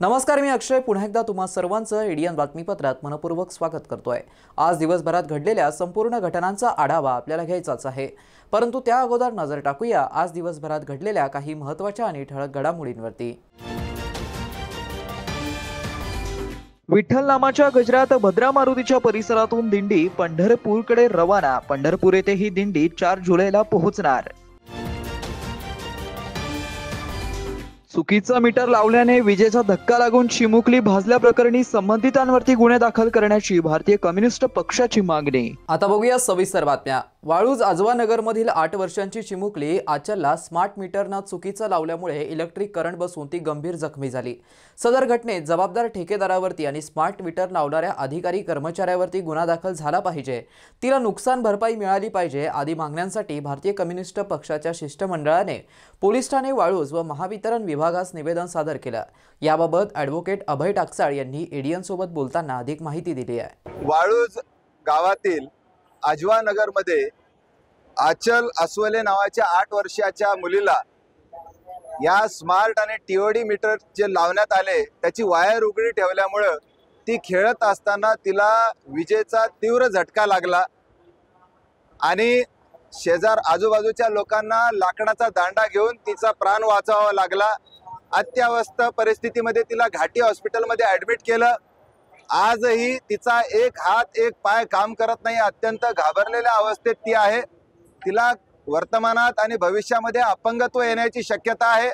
नमस्कार, मी अक्षय पुन्हा एकदा तुम्हा सर्वांचं एडीएन बातमीपत्रात मनपूर्वक स्वागत करतोय। आज दिवसभरात घडलेल्या संपूर्ण घटनांचा आढावा आपल्याला घ्यायचाच आहे, परंतु त्या अगोदर नजर टाकूया आज दिवसभरात घडलेल्या काही महत्त्वाच्या आणि ठळक घडामोडींवरती। विठ्ठल नामाच्या गजरात भद्रा मारुतीच्या परिसरातून दिंडी पंढरपूरकडे रवाना। पंढरपूर येथे ही दिंडी 4 जुलैला पोहोचणार। चुकीचा मीटर लावल्याने विजेचा धक्का लागून चिमुकली भाजल्या प्रकरणी संबंधितांवरती गुन्हे दाखल करण्याची भारतीय कम्युनिस्ट पक्षाची मागणी। आता बघूया सविस्तर बातम्या। वाळूज आजवा नगरमधील 8 वर्षांची चिमुकली आचलला स्मार्ट मीटरनं चुकीचं लावल्यामुळे इलेक्ट्रिक करंट बसून ती गंभीर जखमी झाली। सदर घटनेत जबाबदार ठेकेदारावरती आणि स्मार्ट मीटर लावणाऱ्या अधिकारी कर्मचाऱ्यावरती गुन्हा दाखल झाला पाहिजे, तिला नुकसान भरपाई मिळाली पाहिजे आदी मागण्यांसाठी भारतीय कम्युनिस्ट पक्षाच्या शिष्टमंडळाने पोलीस ठाणे वाळूज व महावितरण विभागास निवेदन सादर केलं। याबाबत ॲडव्होकेट अभय टाकसाळ यांनी एडीएन सोबत बोलताना अधिक माहिती दिली आहे। वाळूज गावातील आजवा नगरमध्ये आचल अस्वले नावाच्या 8 वर्षाच्या मुलीला या स्मार्ट आणि टीओडी मीटर जे लावण्यात आले त्याची वायर उघडी ठेवल्यामुळे ती खेळत असताना तिला विजेचा तीव्र झटका लागला आणि शेजार आजूबाजूच्या लोकांना लाकडाचा दांडा घेऊन तिचा प्राण वाचवावा लागला। अत्यावस्थ परिस्थितीमध्ये तिला घाटी हॉस्पिटलमध्ये ॲडमिट केलं। आजही तिचा एक हात एक पाय काम करत नाही, अत्यंत घाबरलेल्या अवस्थेत ती आहे। तिला वर्तमानात आणि भविष्यामध्ये अपंगत्व येण्याची शक्यता आहे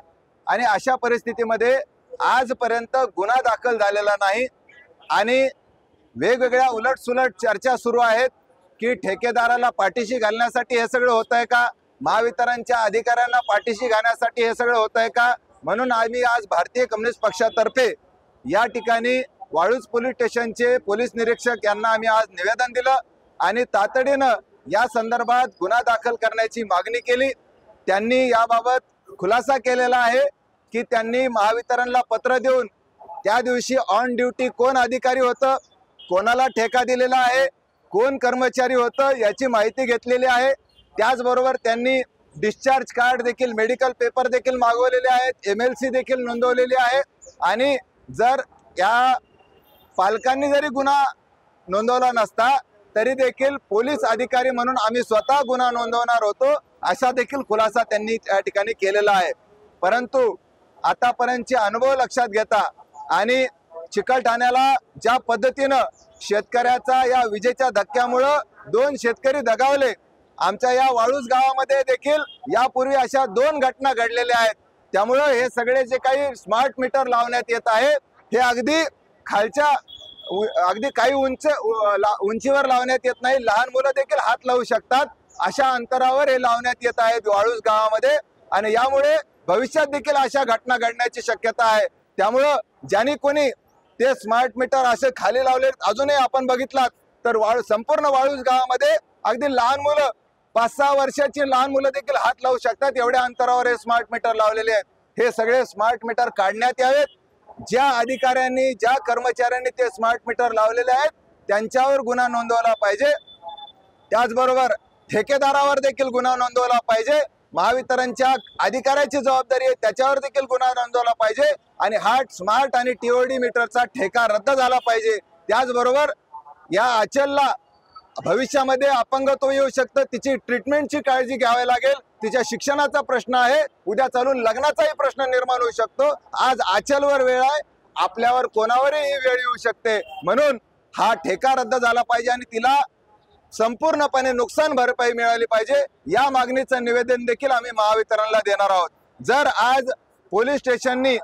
आणि अशा परिस्थितीमध्ये आजपर्यंत गुन्हा दाखल झालेला नाही आणि वेगवेगळ्या उलटसुलट चर्चा सुरू आहेत की ठेकेदाराला पाठीशी घालण्यासाठी हे सगळं होत आहे का, महावितरणच्या अधिकाऱ्यांना पाठीशी घालण्यासाठी हे सगळं होत आहे का। म्हणून आम्ही आज भारतीय कम्युनिस्ट पक्षातर्फे या ठिकाणी वाळूज पोलीस स्टेशनचे पोलीस निरीक्षक यांना आम्ही आज निवेदन दिलं आणि तातडीनं या संदर्भात गुन्हा दाखल करण्याची मागणी केली। त्यांनी याबाबत खुलासा केलेला आहे की त्यांनी महावितरणला पत्र देऊन त्या दिवशी ऑन ड्युटी कोण अधिकारी होतं, कोणाला ठेका दिलेला आहे, कोण कर्मचारी होतं याची माहिती घेतलेली आहे। त्याचबरोबर त्यांनी डिस्चार्ज कार्ड देखील, मेडिकल पेपर देखील मागवलेले आहेत, MLC देखील नोंदवलेली आहे आणि जर या पालकांनी जरी गुन्हा नोंदवला नसता तरी देखील पोलीस अधिकारी म्हणून आम्ही स्वतः गुन्हा नोंदवणार होतो, असा देखील खुलासा त्यांनी त्या ठिकाणी केलेला आहे। परंतु आतापर्यंतचे अनुभव लक्षात घेता आणि चिकलठाण्याला ज्या पद्धतीनं शेतकऱ्याचा या विजेच्या धक्क्यामुळं 2 शेतकरी दगावले, आमच्या या वाळूज गावामध्ये देखील यापूर्वी अशा 2 घटना घडलेल्या आहेत। त्यामुळं हे सगळे जे काही स्मार्ट मीटर लावण्यात येत आहे हे अगदी खालच्या अगदी काही उंचीवर लावण्यात येत नाही, लहान मुलं देखील हात लावू शकतात अशा अंतरावर हे लावण्यात येत आहेत वाळूज गावामध्ये आणि यामुळे भविष्यात देखील अशा घटना घडण्याची शक्यता आहे। त्यामुळं ज्यांनी कोणी ते स्मार्ट मीटर असे खाली लावले, अजूनही आपण बघितलात तर संपूर्ण वाळूज गावामध्ये अगदी लहान मुलं 5-6 वर्षाची लहान मुलं देखील हात लावू शकतात, एवढ्या अंतरावर हे स्मार्ट मीटर लावलेले आहेत। हे सगळे स्मार्ट मीटर काढण्यात यावेत। ज्या अधिकाऱ्यांनी, ज्या कर्मचाऱ्यांनी ते स्मार्ट मीटर लावलेले आहेत त्यांच्यावर गुन्हा नोंदवला पाहिजे। त्याचबरोबर ठेकेदारावर देखील गुन्हा नोंदवला पाहिजे। महावितरणच्या अधिकाऱ्याची जबाबदारी आहे, त्याच्यावर देखील गुन्हा नोंदवला पाहिजे आणि हा स्मार्ट आणि टीओडी मीटरचा ठेका रद्द झाला पाहिजे। त्याचबरोबर या अचलला भविष्यामध्ये अपंगत्व येऊ शकतं, तिची ट्रीटमेंटची काळजी घ्यावी लागेल, तिच्या शिक्षणाचा प्रश्न आहे, उद्या चालून लग्नाचाही प्रश्न निर्माण होऊ शकतो। आज आचलवर वेळ आहे, आपल्यावर कोणावरही वेळ येऊ शकते, म्हणून हा ठेका रद्द झाला पाहिजे आणि तिला संपूर्णपणे नुकसान भरपाई मिळाली पाहिजे। या मागणीचं निवेदन देखील आम्ही महावितरणला देणार आहोत। जर आज पोलीस स्टेशननी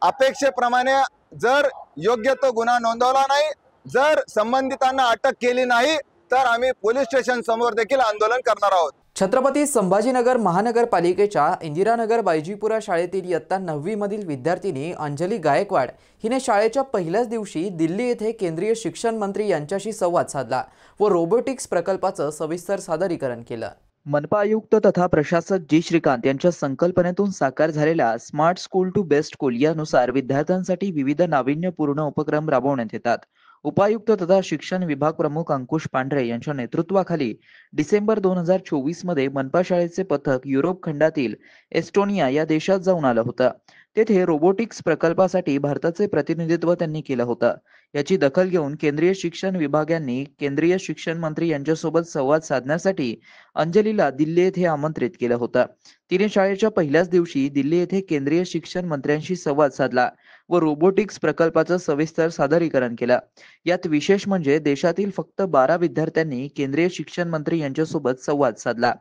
अपेक्षेप्रमाणे जर योग्य तो गुन्हा नोंदवला नाही, जर संबंधितांना अटक केली नाही तर आम्ही पोलीस स्टेशन समोर देखील आंदोलन करणार आहोत। छत्रपती संभाजीनगर महानगरपालिकेच्या इंदिरानगर बायजीपुरा शाळेतील इयत्ता 9वी मधील विद्यार्थिनी अंजली गायकवाड हिने शाळेच्या पहिल्याच दिवशी दिल्ली येथे केंद्रीय शिक्षण मंत्री यांच्याशी संवाद साधला व रोबोटिक्स प्रकल्पाचं सविस्तर सादरीकरण केलं। मनपा आयुक्त तथा प्रशासक जी श्रीकांत यांच्या संकल्पनेतून साकार झालेल्या smart school to best school यानुसार विद्यार्थ्यांसाठी विविध नाविन्यपूर्ण उपक्रम राबवण्यात येतात। उपायुक्त तथा शिक्षण विभाग प्रमुख अंकुश पांढरे यांच्या नेतृत्वाखाली डिसेंबर 2024 मध्ये मनपा शाळेचे पथक युरोप खंडातील एस्टोनिया या देशात जाऊन आलं होतं। तेथे रोबोटिक्स प्रकल्पासाठी भारताचे प्रतिनिधित्व त्यांनी केलं होतं। याची दखल घेऊन केंद्रीय शिक्षण विभागाने केंद्रीय शिक्षण मंत्री यांच्यासोबत संवाद साधण्यासाठी अंजलीला दिल्ली येथे आमंत्रित केलं होतं। तिने शाळेच्या पहिल्याच दिवशी दिल्ली येथे केंद्रीय शिक्षण मंत्र्यांशी संवाद साधला व रोबोटिक्स प्रकल्पाचं सविस्तर सादरीकरण केलं। यात विशेष म्हणजे देशातील फक्त 12 विद्यार्थ्यांनी केंद्रीय शिक्षण मंत्री यांच्यासोबत संवाद साधला।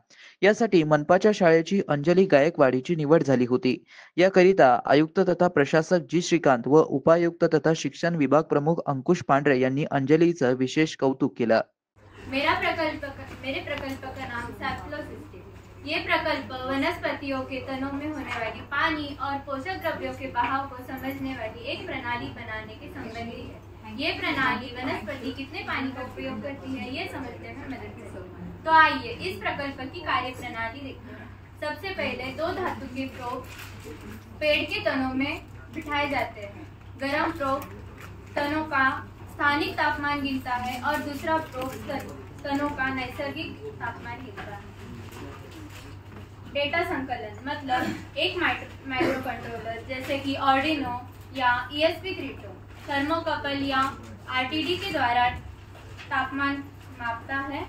यासाठी मनपाच्या शाळेची अंजली गायकवाड हिची निवड झाली होती। याकरिता आयुक्त तथा प्रशासक जी श्रीकांत व उपायुक्त तथा शिक्षण विभाग प्रमुख अंकुश पांढरे यांनी अंजलीचं विशेष कौतुक केलं। मेरे प्रकल्प का नाम सैप्लो सिस्टम। ये प्रकल्प वनस्पतियों के तनों में होने वाली पानी और पोषक द्रव्यों के बहाव को समझने वाली एक प्रणाली बनाने के संबंधी है। ये प्रणाली वनस्पति कितने पानी का उपयोग करती है ये समझने में मदद करेगी। तो आइए इस प्रकल्प की कार्य प्रणाली देखते हैं। सबसे पहले 2 धातु के प्रोब पेड़ के तनों में बिठाए जाते हैं। गर्म प्रोब तनों का स्थानिक तापमान गिनता है और दूसरा प्रोब तनों का नैसर्गिक तापमान गिनता है। डेटा संकलन मतलब एक माइक्रो कंट्रोलर जैसे कि आर्डिनो या ESP32 थर्मोकपल या RTD के द्वारा तापमान मापता है।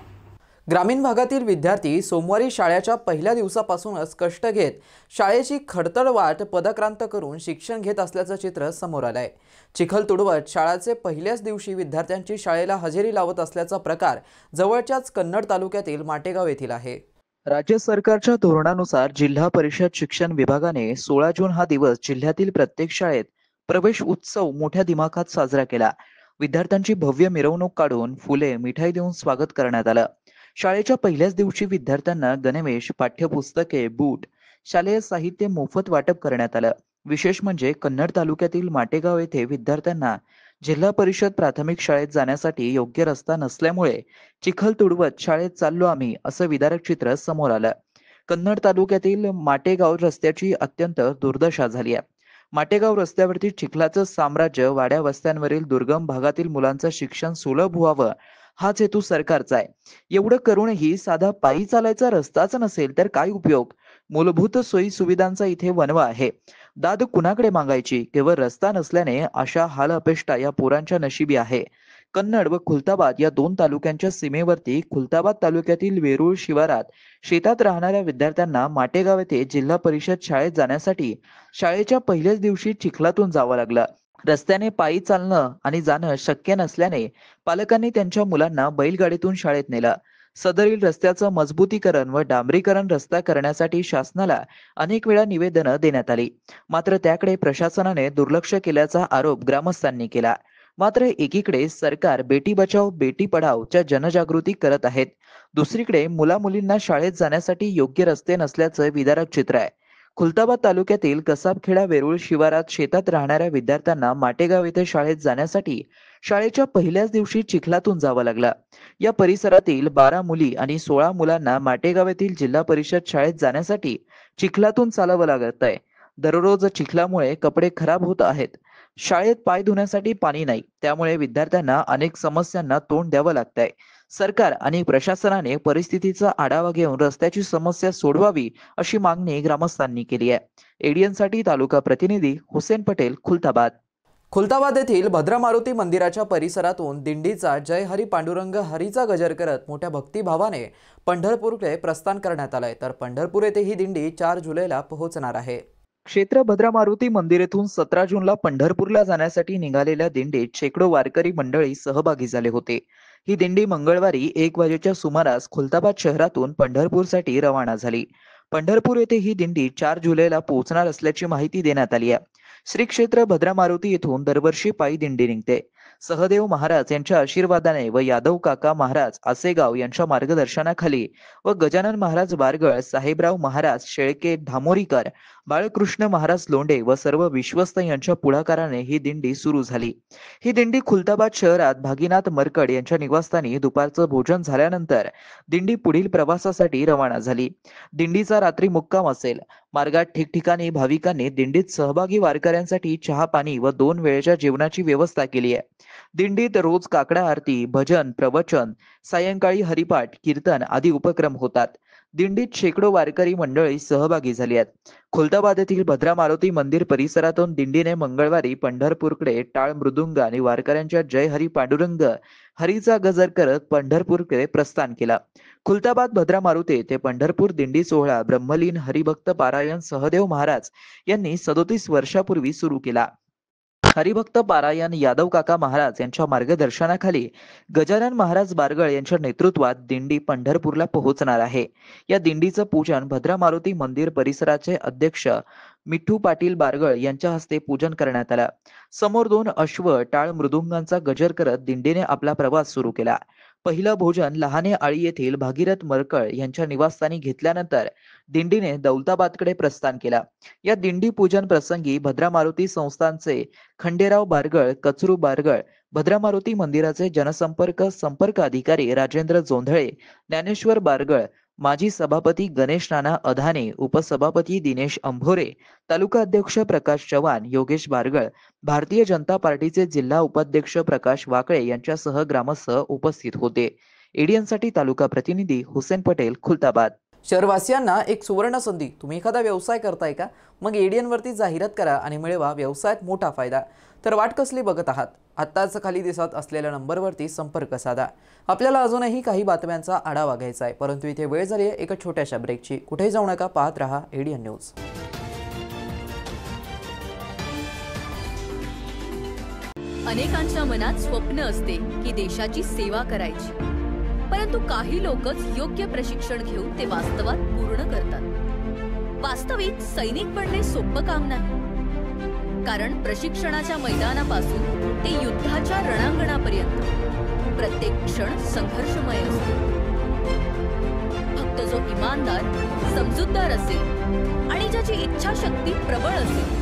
ग्रामीण भागातील विद्यार्थी सोमवारी शाळेच्या पहिल्या दिवसापासूनच कष्ट घेत शाळेची खडतर वाट पदक्रांत करून शिक्षण घेत असल्याचं चित्र समोर आलंय। चिखल तुडवत शाळेचे पहिल्याच दिवशी विद्यार्थ्यांची शाळेला हजेरी लावत असल्याचा प्रकार जवळच्याच कन्नड तालुक्यातील माटेगाव येथील आहे। राज्य सरकारच्या धोरणानुसार जिल्हा परिषद शिक्षण विभागाने 16 जून हा दिवस जिल्ह्यातील प्रत्येक शाळेत प्रवेश उत्सव मोठ्या दिमाखात साजरा केला। विद्यार्थ्यांची भव्य मिरवणूक काढून फुले मिठाई देऊन स्वागत करण्यात आलं। शाळेच्या पहिल्याच दिवशी विद्यार्थ्यांना गणवेश, पाठ्यपुस्तके, बूट, शालेय साहित्य मोफत वाटप करण्यात आलं। विशेष म्हणजे कन्नड तालुक्यातील माटेगाव येथे विद्यार्थ्यांना जिल्हा परिषद प्राथमिक शाळेत जाण्यासाठी योग्य रस्ता नसल्यामुळे चिखल तुडवत शाळेत चाललो आम्ही असं विदारक चित्र समोर आलं। कन्नड तालुक्यातील माटेगाव रस्त्याची अत्यंत दुर्दशा झाली आहे। माटेगाव रस्त्यावरती चिखलाचं साम्राज्य, वाड्या वस्त्यांवरील दुर्गम भागातील मुलांचं शिक्षण सुलभ व्हावं हाच हेतू सरकारचा आहे। एवढं करूनही साधा पायी चालायचा रस्ताच नसेल तर काय उपयोग। मूलभूत सोयी सुविधांचा इथे वणवा आहे। दाद कुणाकडे मागायची। केवळ रस्ता नसल्याने अशा हाल अपेष्टा या पोरांच्या नशिबी आहे। कन्नड व खुलताबाद या 2 तालुक्यांच्या सीमेवरती खुलताबाद तालुक्यातील वेरूळ शिवारात शेतात राहणाऱ्या विद्यार्थ्यांना माटेगाव येथे जिल्हा परिषद शाळेत जाण्यासाठी शाळेच्या पहिल्याच दिवशी चिखलातून जावं लागलं। रस्त्याने पायी चालणं आणि जाणं शक्य नसल्याने पालकांनी त्यांच्या मुलांना बैलगाडीतून शाळेत नेलं। सदरील रस्त्याचं मजबूतीकरण व डांबरीकरण रस्ता करण्यासाठी शासनाला अनेक वेळा निवेदनं देण्यात आली, मात्र त्याकडे प्रशासनाने दुर्लक्ष केल्याचा आरोप ग्रामस्थांनी केला। मात्र एकीकडे सरकार बेटी बचाओ बेटी पढाओच्या जनजागृती करत आहेत, दुसरीकडे मुला-मुलींना शाळेत जाण्यासाठी योग्य रस्ते नसल्याचं विदारक चित्र आहे। खुलताबाद तालुक्यातील कसाबखेडा वेरूळ शिवारात शेतात राहणाऱ्या विद्यार्थ्यांना माटेगाव येथे शाळेत जाण्यासाठी शाळेच्या पहिल्याच दिवशी चिखलातून जावं लागलं। या परिसरातील 12 मुली आणि 16 मुलांना माटेगाव येथील जिल्हा परिषद शाळेत जाण्यासाठी चिखलातून चालावं लागत आहे। दररोज चिखलामुळे कपडे खराब होत आहेत। शाळेत पाय धुण्यासाठी पाणी नाही, त्यामुळे विद्यार्थ्यांना अनेक समस्यांना तोंड द्यावं लागतंय। सरकार आणि प्रशासनाने परिस्थितीचा आढावा घेऊन रस्त्याची समस्या सोडवावी अशी मागणी ग्रामस्थांनी केली आहे। एडीएनसाठी तालुका प्रतिनिधी हुसेन पटेल, खुलताबाद। खुलताबाद येथील भद्रा मारुती मंदिराच्या परिसरातून दिंडीचा जय हरी पांडुरंग हरीचा गजर करत मोठ्या भक्तिभावाने पंढरपूरकडे प्रस्थान करण्यात आलंय, तर पंढरपूर येथे ही दिंडी 4 जुलैला पोहोचणार आहे। क्षेत्र भद्रा मारुती मंदिर येथून 17 जूनला पंढरपूरला जाण्यासाठी निघालेल्या दिंडीत शेकडो वारकरी मंडळी सहभागी झाले होते। ही दिंडी मंगळवारी 1 वाजेच्या सुमारास खुलताबाद शहरातून पंढरपूरसाठी रवाना झाली। पंढरपूर येथे ही दिंडी 4 जुलैला पोहोचणार असल्याची माहिती देण्यात आली आहे। श्री क्षेत्र भद्रा मारुती येथून दरवर्षी पायी दिंडी निघते। सहदेव महाराज यांच्या आशीर्वादाने व यादव काका महाराज आसेगाव यांच्या मार्गदर्शनाखाली व गजानन महाराज बारगळ, साहेबराव महाराज शेळके धामोरीकर, बाळकृष्ण महाराज लोंढे व सर्व विश्वस्त यांच्या पुढाकाराने ही दिंडी सुरू झाली. ही दिंडी खुलताबाद शहरात भागीनाथ मरकड यांच्या निवासस्थानी दुपारचं भोजन झाल्यानंतर दिंडी पुढील प्रवासासाठी रवाना झाली. दिंडीचा रात्री मुक्काम असेल. मार्गात ठिकठिकाणी भाविकांनी दिंडीत सहभागी वारकऱ्यांसाठी चहा पाणी व 2 वेळेच्या जेवणाची व्यवस्था केली आहे. दिंडीत रोज काकडा आरती, भजन, प्रवचन, सायंकाळी हरिपाठ, कीर्तन आदी उपक्रम होतात. दिंडीत शेकडो वारकरी मंडळी सहभागी झाली आहेत. खुलताबाद येथील भद्रा मारुती मंदिर परिसरातून दिंडीने मंगळवारी पंढरपूरकडे टाळ मृदुंग आणि वारकऱ्यांच्या जय हरी पांडुरंग हरीचा गजर करत पंढरपूरकडे प्रस्थान केला. खुलताबाद भद्रा मारुती ते पंढरपूर दिंडी सोहळा ब्रह्मलीन हरिभक्त पारायण सहदेव महाराज यांनी 37 वर्षापूर्वी सुरू केला. हरिभक्त पारायण यादव काका महाराज यांच्या मार्गदर्शनाखाली गजानन महाराज बारगळ यांच्या नेतृत्वात दिंडी पंढरपूरला पोहोचणार आहे. या दिंडीचं पूजन भद्रा मारुती मंदिर परिसराचे अध्यक्ष मिठू पाटील बारगळ यांच्या हस्ते पूजन करण्यात आलं. समोर 2 अश्व टाळ मृदुंगांचा गजर करत दिंडीने आपला प्रवास सुरू केला. पहिलं भोजन लहाने आळी येथील भागीरथ मरकळ यांच्या निवासस्थानी घेतल्यानंतर दिंडीने दौलताबादकडे प्रस्थान केला. या दिंडी पूजन प्रसंगी भद्रा मारुती संस्थानचे खंडेराव बारगळ, कचरू बारगळ, भद्रा मारुती मंदिराचे संपर्क अधिकारी राजेंद्र जोंधळे, ज्ञानेश्वर बारगळ, माजी सभापती गणेश नाना अधाने, उपसभापती दिनेश अंभोरे, तालुका अध्यक्ष प्रकाश चव्हाण, योगेश बारगळ, भारतीय जनता पार्टीचे जिल्हा उपाध्यक्ष प्रकाश वाकळे यांच्यासह ग्रामस्थ उपस्थित होते. एडीएनसाठी तालुका प्रतिनिधी हुसेन पटेल, खुलताबाद. शहरवासियांना एक सुवर्ण संधी. तुम्ही एखादा व्यवसाय करताय का? मग एडीएनवरती जाहिरात करा आणि मिळवा व्यवसायात मोठा फायदा. तर वाट कसली बघत आहात? आत्ताच खाली दिसत असलेल्या नंबरवरती संपर्क साधा. आपल्याला अजूनही काही बातम्यांचा आढावा घ्यायचा आहे, परंतु इथे वेळ झाली आहे एका छोट्याशा ब्रेकची. कुठेही जाऊ नका, पाहत रहा एडीएन न्यूज. अनेकांच्या मनात स्वप्न असते की देशाची सेवा करायची, परंतु काही लोकच योग्य प्रशिक्षण घेऊन ते वास्तवात पूर्ण करतात. वास्तविक सैनिक बनणे सोपं काम नाही, कारण प्रशिक्षणाच्या मैदानापासून ते युद्धाच्या रणांगणापर्यंत प्रत्येक क्षण संघर्षमय असतो. फक्त जो इमानदार, समजूतदार असेल आणि ज्याची इच्छाशक्ती प्रबळ असेल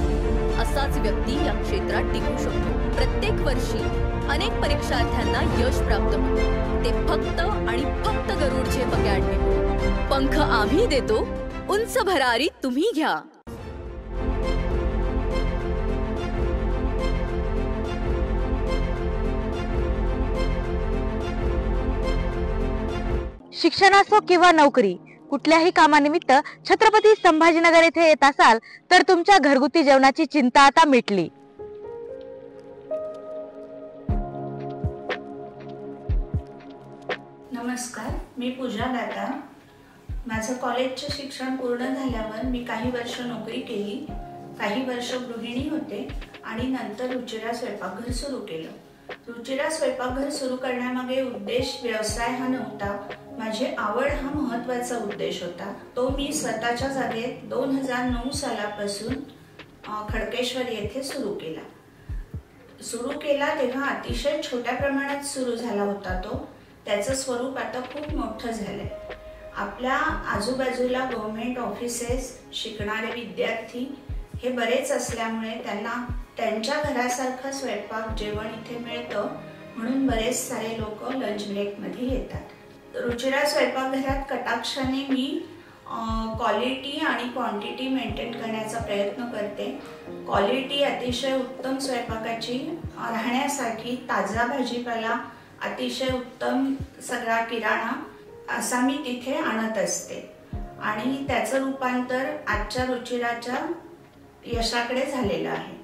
असाच व्यक्ती या क्षेत्रात टिकू शकतो. प्रत्येक वर्षी अनेक परीक्षार्थ्यांना यश प्राप्त होते, ते फक्त आणि फक्त गरुड झेप अकॅडमी. पंख आम्ही देतो, उंच भरारी तुम्ही घ्या. शिक्षण असो किंवा नोकरी, कुठल्याही कामानिमित्त छत्रपती संभाजीनगर येथे येत असाल तर तुमच्या घरगुती जेवणाची चिंता आता मिटली. नमस्कार, मी पूजा दाता. माझं कॉलेजचं शिक्षण पूर्ण झाल्यावर मी काही वर्ष नोकरी केली, काही वर्ष गृहिणी होते आणि नंतर रुचिरा स्वयंपाकघर सुरू केलं. रुचिरा स्वयंपाकघर सुरू करण्यामागे उद्देश व्यवसाय हा नव्हता, माझी आवड हा महत्त्वाचा उद्देश होता. तो मी स्वतःच्या जागेत 2009 सालापासून खडकेश्वर येथे सुरू केला. तेव्हा अतिशय छोट्या प्रमाणात सुरू झाला होता तो. त्याचं स्वरूप आता खूप मोठं झालंय. आपल्या आजूबाजूला गव्हर्नमेंट ऑफिसेस, शिकणारे विद्यार्थी हे बरेच असल्यामुळे त्यांना त्यांच्या घरासारखं स्वयंपाक जेवण इथे मिळतं, म्हणून बरेच सारे लोक लंच ब्रेकमध्ये येतात. रुचिरा स्वयंपाकघरात कटाक्षाने मी क्वालिटी आणि क्वांटिटी मेंटेन करण्याचा प्रयत्न करते. क्वालिटी अतिशय उत्तम स्वयंपाकाची राहण्यासाठी ताजा भाजीपाला, अतिशय उत्तम सगळा किराणा असा मी तिथे आणत असते आणि त्याचं रूपांतर आजच्या रुचिराच्या यशाकडे झालेलं आहे.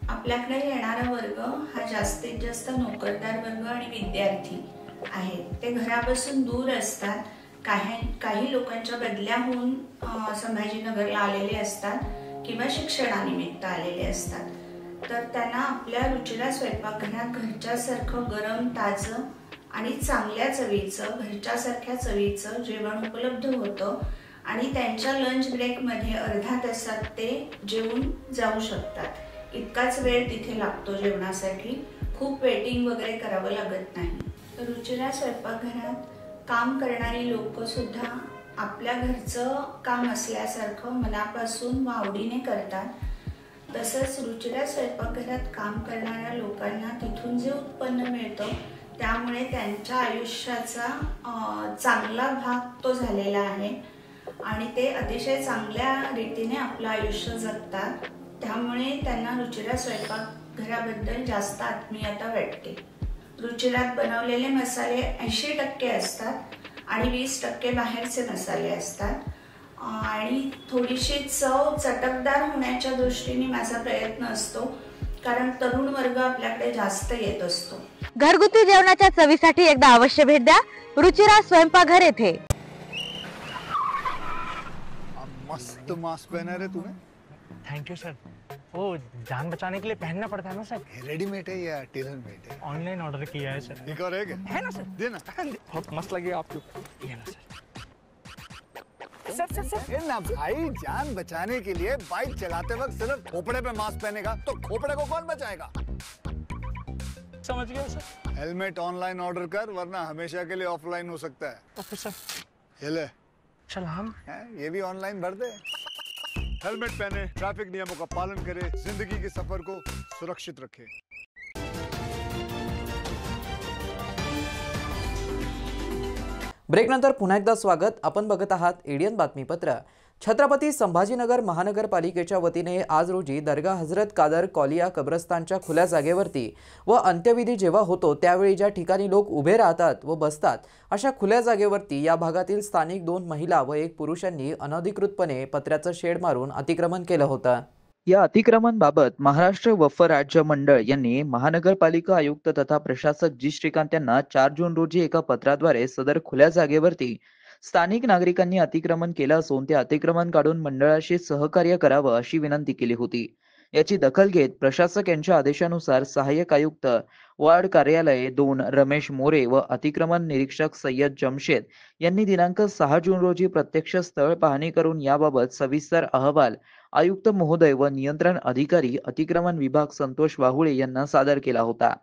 आपल्याकडे येणारा वर्ग हा जास्तीत जास्त नोकरदार वर्ग आणि विद्यार्थी आहेत. ते घरापासून दूर असतात. काही लोकांच्या बदल्या होऊन संभाजीनगरला आलेले असतात किंवा शिक्षणानिमित्त आलेले असतात. तर त्यांना आपल्या रुचिरा स्वयंपाकघरात घरच्यासारखं गरम, ताजं आणि चांगल्या चवीचं, घरच्यासारख्या चवीचं जेवण उपलब्ध होतं आणि त्यांच्या लंच ब्रेकमध्ये अर्धा तासात ते जेवून जाऊ शकतात. इतकाच वेळ तिथे लागतो जेवणासाठी. खूप वेटिंग वगैरे करावं लागत नाही. रुचिरा स्वयंपाकघरात काम करणारी लोक सुद्धा आपल्या घरचं काम असल्यासारखं मनापासून व आवडीने करतात. तसंच रुचिरा स्वयंपाकघरात काम करणाऱ्या लोकांना तिथून जे उत्पन्न मिळतं त्यामुळे त्यांच्या आयुष्याचा चांगला भाग तो झालेला आहे आणि ते अतिशय चांगल्या रीतीने आपलं आयुष्य जगतात. त्यामुळे त्यांना रुचिरा स्वयंपाकघराबद्दल जास्त आत्मीयता वाटते. रुचिरात बनवलेले मसाले 80% असतात आणि 20% बाहेरचे मसाले असतात आणि थोडीशी चव चटकदार होण्याच्या दृष्टीने माझा प्रयत्न असतो, कारण तरुण वर्ग आपल्याकडे जास्त येत असतो. घरगुती जेवणाच्या चवीसाठी एकदा अवश्य भेट द्या रुचिरा स्वयंपाकघर येथे. मस्त मास्क पहना रे तूने. Thank you sir. वो जान बचाने के लिए पहनना पड़ता है ना सर. रेडीमेड है या टेलर मेड है? ऑनलाइन ऑर्डर किया है सर. एक और है ना सर. देना. बहुत मस्त लगे आपको. ये ना सर. सर ना भाई, जान बचाने के लिए बाइक चलाते वक्त सिर्फ खोपड़े पे मास्क पहनेगा तो खोपड़े को कौन बचाएगा? समझ गया सर. हेलमेट ऑनलाइन ऑर्डर कर, वरना हमेशा के लिए ऑफलाइन हो सकता है. Okay sir. ये ले. चल हम ये भी ऑनलाइन भर दे. हेलमेट पहने, ट्रैफिक नियमों का पालन करे, जिंदगी के सफर को सुरक्षित रखे. ब्रेकनंतर पुन्हा एकदा स्वागत. आपण बघत आहात एडियन बातमीपत्र. छत्रपती संभाजीनगर महानगरपालिकेच्या वतीने आज रोजी दर्गा हजरत कादर कौलिया कब्रस्तानच्या खुल्या जागेवरती व अंत्यविधी जेव्हा होतो त्यावेळी ज्या ठिकाणी लोक उभे राहतात व बसतात अशा खुल्या जागेवरती या भागातील स्थानिक 2 महिला व 1 पुरुषांनी अनधिकृतपणे पत्र्याचं शेड मारून अतिक्रमण केलं होतं. या अतिक्रमण बाबत महाराष्ट्र वक्फ राज्य मंडळ यांनी महानगरपालिका आयुक्त तथा प्रशासक जी श्रीकांत यांना 4 जून रोजी एका पत्राद्वारे सदर खुल्या जागेवरती स्थानिक नागरिकांनी अतिक्रमण केलं असून ते अतिक्रमण काढून मंडळाशी सहकार्य करावं अशी विनंती केली होती. याची दखल घेत प्रशासक यांच्या आदेशानुसार सहाय्यक आयुक्त वार्ड कार्यालय 2 रमेश मोरे व अतिक्रमण निरीक्षक सय्यद जमशेद यांनी दिनांक 6 जून रोजी प्रत्यक्ष स्थळ पाहणी करून याबाबत सविस्तर अहवाल आयुक्त महोदय व नियंत्रण अधिकारी अतिक्रमण विभाग संतोष वाहुळे यांना सादर केला होता.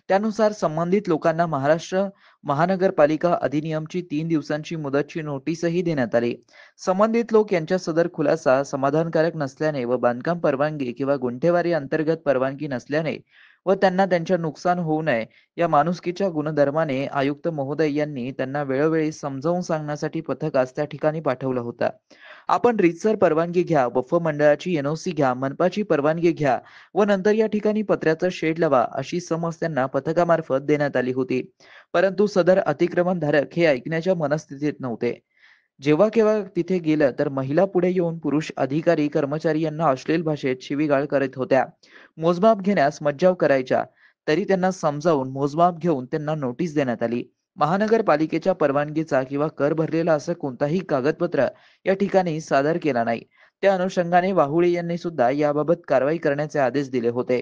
त्यानुसार संबंधित लोकांना महाराष्ट्र महानगरपालिका अधिनियमची 3 दिवसांची मुदतची नोटीसही देण्यात आली. संबंधित लोक यांच्या सदर खुलासा समाधानकारक नसल्याने व बांधकाम परवानगी किंवा गुंठेवारी अंतर्गत परवानगी नसल्याने व त्यांना त्यांच्या नुकसान होऊ नये या माणुसकीच्या गुणधर्माने आयुक्त महोदय यांनी त्यांना वेळोवेळी समजावून सांगण्यासाठी पथकास त्या ठिकाणी पाठवलं होतं. आपण रीतसर परवानगी घ्या, वक्फ मंडळाची एनओसी घ्या, मनपाची परवानगी घ्या व नंतर या ठिकाणी पत्र्याचा शेड लावा अशी समज त्यांना पथकामार्फत देण्यात आली होती. परंतु सदर अतिक्रमण धारक हे ऐकण्याच्या मनस्थितीत नव्हते. जेव्हा केव्हा तिथे गेलं तर महिला पुढे येऊन पुरुष अधिकारी कर्मचारी यांना अश्लील भाषेत शिवीगाळ करत होत्या. मोजमाप घेण्यास मज्जाव करायच्या, तरी त्यांना समजावून मोजमाप घेऊन त्यांना नोटीस देण्यात आली. महानगरपालिकेच्या परवानगीचा किंवा कर भरलेला असं कोणताही कागदपत्र या ठिकाणी सादर केला नाही. त्या अनुषंगाने वाहुळे यांनी सुद्धा याबाबत कारवाई करण्याचे आदेश दिले होते.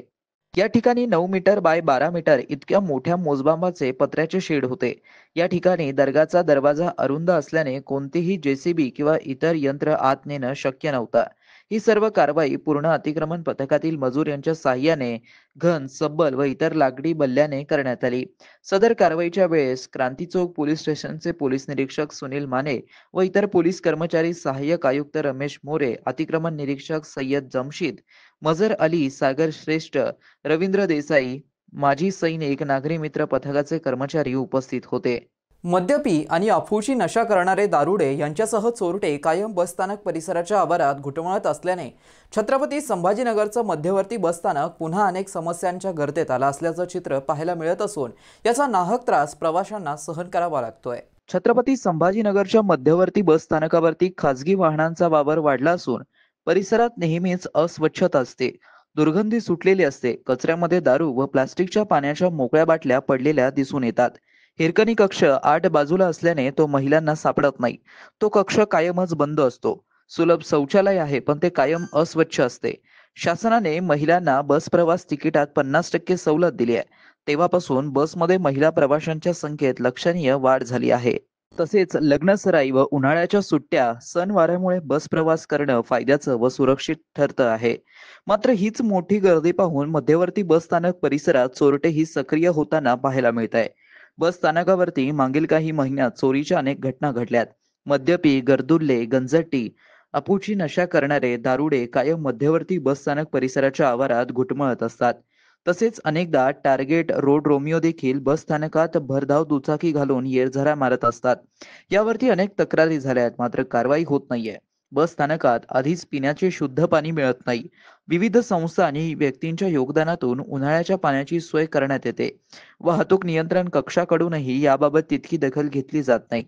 या ठिकाणी 9 मीटर बाय 12 मीटर इतक्या मोठ्या मोजमापाचे पत्र्याचे शेड होते. या ठिकाणी दर्गाचा दरवाजा अरुंद असल्याने कोणतेही जेसीबी किंवा इतर यंत्र आत नेणं शक्य नव्हतं. ही सर्व कारवाई पूर्ण अतिक्रमण पथकातील मजूर यांच्या साहाय्याने घन, सब्बल व इतर लाकडी बल्ल्याने करण्यात आली. सदर कारवाईच्या वेळेस क्रांती चौक पोलीस स्टेशनचे पोलीस निरीक्षक सुनील माने व इतर पोलीस कर्मचारी, सहाय्यक आयुक्त रमेश मोरे, अतिक्रमण निरीक्षक सय्यद जमशीद, मजर अली, सागर श्रेष्ठ, रवींद्र देसाई, माजी सैनिक, नागरी मित्र पथकाचे कर्मचारी उपस्थित होते. मद्यपी आणि अफूची नशा करणारे दारुडे यांच्यासह चोरटे कायम बसस्थानक परिसराच्या आवारात घुटमळत असल्याने छत्रपती संभाजीनगरचं मध्यवर्ती बसस्थानक पुन्हा अनेक समस्यांच्या गर्तेत आलं असल्याचं चित्र पाहायला मिळत असून याचा नाहक त्रास प्रवाशांना सहन करावा लागतोय. छत्रपती संभाजीनगरच्या मध्यवर्ती बसस्थानकावरती खासगी वाहनांचा वावर वाढला असून परिसरात नेहमीच अस्वच्छता असते, दुर्गंधी सुटलेली असते. कचऱ्यामध्ये दारू व प्लास्टिकच्या पाण्याच्या मोकळ्या बाटल्या पडलेल्या दिसून येतात. हिरकणी कक्ष 8 बाजूला असल्याने तो महिलांना सापडत नाही. तो कक्ष कायमच बंद असतो. सुलभ शौचालय आहे पण ते कायम अस्वच्छ असते. शासनाने महिलांना बस प्रवास तिकिटात 50% सवलत दिली आहे. तेव्हापासून बसमध्ये महिला प्रवाशांच्या संख्येत लक्षणीय वाढ झाली आहे. तसेच लग्नसराई व उन्हाळ्याच्या सुट्ट्या सण वाऱ्यामुळे बस प्रवास करणं फायद्याचं व सुरक्षित ठरतं आहे. मात्र हीच मोठी गर्दी पाहून मध्यवर्ती बस स्थानक परिसरात चोरटेही सक्रिय होताना पाहायला मिळत आहे. बस स्थानकावरती मागील काही महिन्यात चोरीच्या अनेक घटना घडल्यात. मद्यपी, गर्दुल्ले, गंजटी, अफूची नशा करणारे दारुडे कायम मध्यवर्ती बस स्थानक परिसराच्या आवारात घुटमळत असतात. तसेच अनेकदा टार्गेट, रोड रोमिओ देखील बस स्थानकात भरधाव दुचाकी घालून येरझारा मारत असतात. यावरती अनेक तक्रारी झाल्यात, मात्र कारवाई होत नाहीये. बस स्थानकात आधीच पिण्याचे शुद्ध पाणी मिळत नाही. विविध संस्था आणि व्यक्तींच्या योगदानातून उन्हाळ्याच्या पाण्याची सोय करण्यात येते. वाहतूक नियंत्रण कक्षाकडूनही याबाबत तितकी दखल घेतली जात नाही.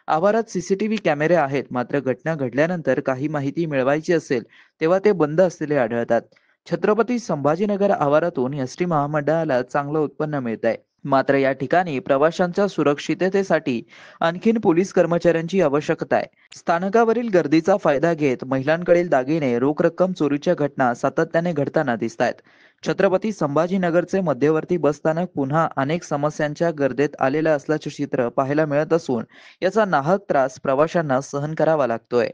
आवारात सीसीटीव्ही कॅमेरे आहेत, मात्र घटना घडल्यानंतर काही माहिती मिळवायची असेल तेव्हा ते बंद असलेले आढळतात. छत्रपती संभाजीनगर आवारातून एसटी महामंडळाला चांगलं उत्पन्न मिळत आहे, मात्र या ठिकाणी प्रवाशांच्या सुरक्षिततेसाठी आणखीन पोलीस कर्मचाऱ्यांची आवश्यकता आहे. स्थानकावरील गर्दीचा फायदा घेत महिलांकडील दागिने, रोख रक्कम चोरीच्या घटना सातत्याने घडताना दिसत आहेत. छत्रपती संभाजीनगरचे मध्यवर्ती बसस्थानक पुन्हा अनेक समस्यांच्या गर्दीत आलेलं असल्याचे चित्र पाहायला मिळत असून याचा नाहक त्रास प्रवाशांना सहन करावा लागतोय.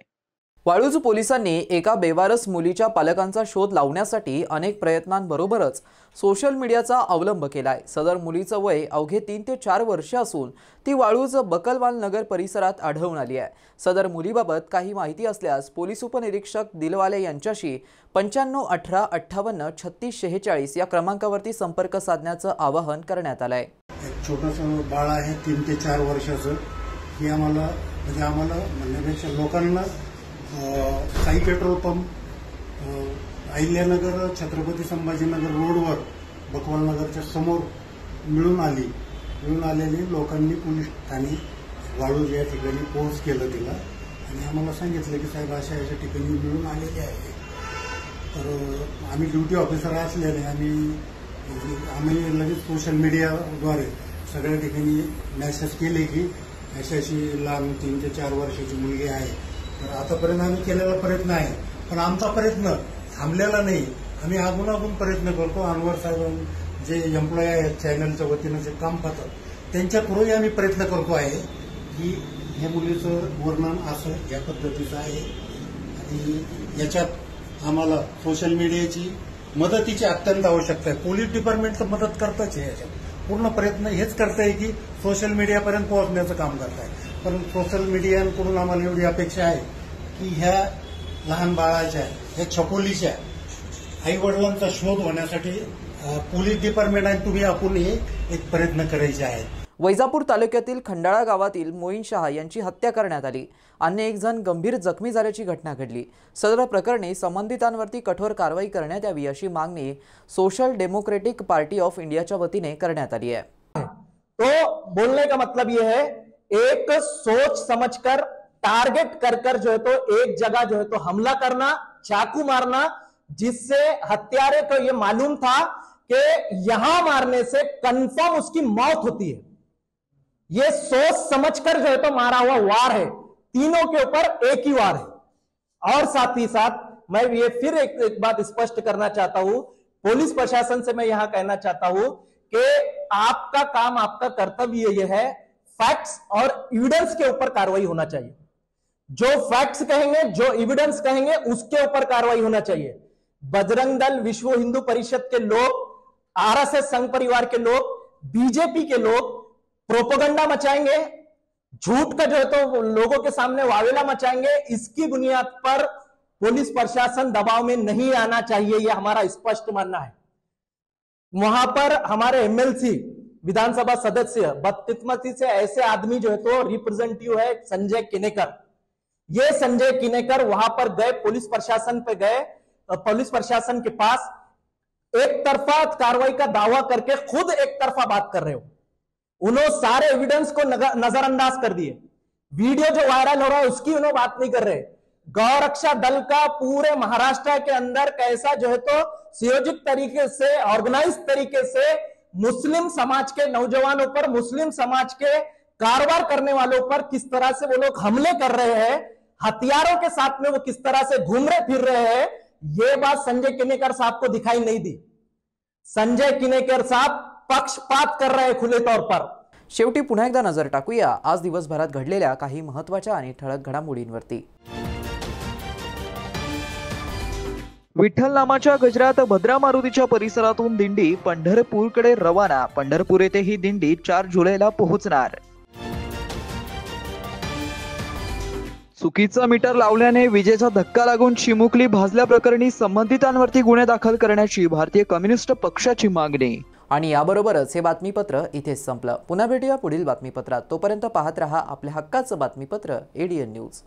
वाळूज पोलिसांनी एका बेवारस मुलीच्या पालकांचा शोध लावण्यासाठी अनेक प्रयत्नांबरोबरच सोशल मीडियाचा अवलंब केलाय. सदर मुलीचं वय अवघे 3 ते 4 वर्ष असून ती वाळूज बकलवाल नगर परिसरात आढळून आली आहे. सदर मुलीबाबत काही माहिती असल्यास पोलीस उपनिरीक्षक दिलवाले यांच्याशी 95 18 58 36 46 या क्रमांकावरती संपर्क साधण्याचं आवाहन करण्यात आलंय. छोटंसं बाळ आहे 3 ते 4 वर्षाचं. ही आम्हाला म्हणण्यापेक्षा लोकांना साई पेट्रोल पंप, अहिल्यानगर, छत्रपती संभाजीनगर रोडवर बकवालनगरच्या समोर मिळून आलेली लोकांनी पोलीस ठाणे वाळूज या ठिकाणी पोहोच केलं तिला आणि आम्हाला सांगितलं की साहेब अशा ठिकाणी मिळून आलेली आहे. तर आम्ही ड्युटी ऑफिसर असल्याने आम्ही लगेच सोशल मीडियाद्वारे सगळ्या ठिकाणी मेसेज केले की अशी लहान 3 ते 4 वर्षाची मुलगी आहे. तर आतापर्यंत आम्ही केलेला प्रयत्न आहे, पण आमचा प्रयत्न थांबलेला नाही. आम्ही अजून प्रयत्न करतो. अनवर साहेब जे एम्प्लॉय आहेत चॅनलच्या वतीनं जे काम करतात त्यांच्या थ्रूही आम्ही प्रयत्न करतो आहे की या मुलीचं वर्णन असं या पद्धतीचं आहे आणि याच्यात आम्हाला सोशल मीडियाची मदतीची अत्यंत आवश्यकता आहे. पोलीस डिपार्टमेंट तर मदत करतच आहे. याच्यात पूर्ण प्रयत्न हेच करताय की सोशल मीडियापर्यंत पोहोचण्याचं काम करताय. पण सोशल मीडियाकडून आम्हाला एवढी अपेक्षा आहे की ह्या लहान बाळाच्या, ह्या छकोलीच्या आई वडिलांचा शोध होण्यासाठी पोलीस डिपार्टमेंट आणि तुम्ही आपणही एक प्रयत्न करायचे आहेत. वैजापूर तालुक्यातील खंडाळा गावातील मोईन शहा यांची हत्या करण्यात आली. अन्य एक जण गंभीर जखमी झाल्याची घटना घडली. सदर प्रकरणी संबंधितांवरती कठोर कारवाई करण्यात यावी अशी मागणी सोशल डेमोक्रेटिक पार्टी ऑफ इंडियाच्या वतीने करण्यात आली आहे. तो बोलने का मतलब ये है, एक सोच समझकर टारगेट कर जो है तो एक जगह जो है तो हमला करना, चाकू मारना, जिससे हत्यारे को ये मालूम था कि यहां मारने से कंफर्म उसकी मौत होती है. ये सोच समझकर जो है तो मारा हुआ वार है. तीनों के ऊपर एक ही वार है. और साथ ही साथ मैं ये फिर एक बात स्पष्ट करना चाहता हूं, पुलिस प्रशासन से मैं यहां कहना चाहता हूं कि आपका काम, आपका कर्तव्य यह है, फैक्ट्स और एविडेंस के ऊपर कार्रवाई होना चाहिए. जो फैक्ट्स कहेंगे, जो एविडेंस कहेंगे, उसके ऊपर कार्रवाई होना चाहिए. बजरंग दल, विश्व हिंदू परिषद के लोग, आरएसएस संघ परिवार के लोग, बीजेपी के लोग प्रोपेगेंडा मचाएंगे, झूठ का जो है तो लोगों के सामने वावेला मचाएंगे. इसकी बुनियाद पर पुलिस प्रशासन दबाव में नहीं आना चाहिए, यह हमारा स्पष्ट मानना है. वहां पर हमारे एमएलसी, विधानसभा सदस्य, बदकिस्मती से ऐसे आदमी जो है तो रिप्रेजेंटेटिव है संजय किनेकर. ये संजय किनेकर वहां पर गए, पुलिस प्रशासन पे गए, पुलिस प्रशासन के पास एक तरफा कार्रवाई का दावा करके खुद एक तरफा बात कर रहे हो. उन्होंने सारे एविडेंस को नजरअंदाज कर दिए. वीडियो जो वायरल हो रहा है उसकी उन्होंने बात नहीं कर रहे. गौरक्षा दल का पूरे महाराष्ट्र के अंदर कैसा जो है तो सुयोजित तरीके से, ऑर्गेनाइज तरीके से मुस्लिम समाज के नौजवानों पर, मुस्लिम समाज के कारोबार करने वालों पर किस तरह से वो लोग हमले कर रहे हैं, हथियारों के साथ में वो किस तरह से घूम रहे फिर रहे हैं, ये बात संजय किनेकर साहब को दिखाई नहीं दी. संजय किनेकर साहब पक्षपात कर रहे हैं खुले तौर पर. शेवटी पुन्हा एकदा नजर टाकूया आज दिवसभरात घडलेल्या काही महत्त्वाच्या आणि ठळक घडामोडींवरती। विठ्ठल नामाच्या गजरात भद्रा मारुतीच्या परिसरातून दिंडी पंढरपूरकडे रवाना। पंढरपूर येथे ही दिंडी 4 जुलैला पोहोचणार। चुकीचा मीटर लावल्याने विजेचा धक्का लागून चिमुकली भाजल्या प्रकरणी संबंधितांवरती गुन्हे दाखल करण्याची भारतीय कम्युनिस्ट पक्षाची मागणी। आणि याबरोबरच हे बातमीपत्र इथेच संपलं। पुन्हा भेटूया पुढील बातमीपत्रात। तोपर्यंत पाहत रहा आपल्या हक्काचं बातमीपत्र ADN न्यूज।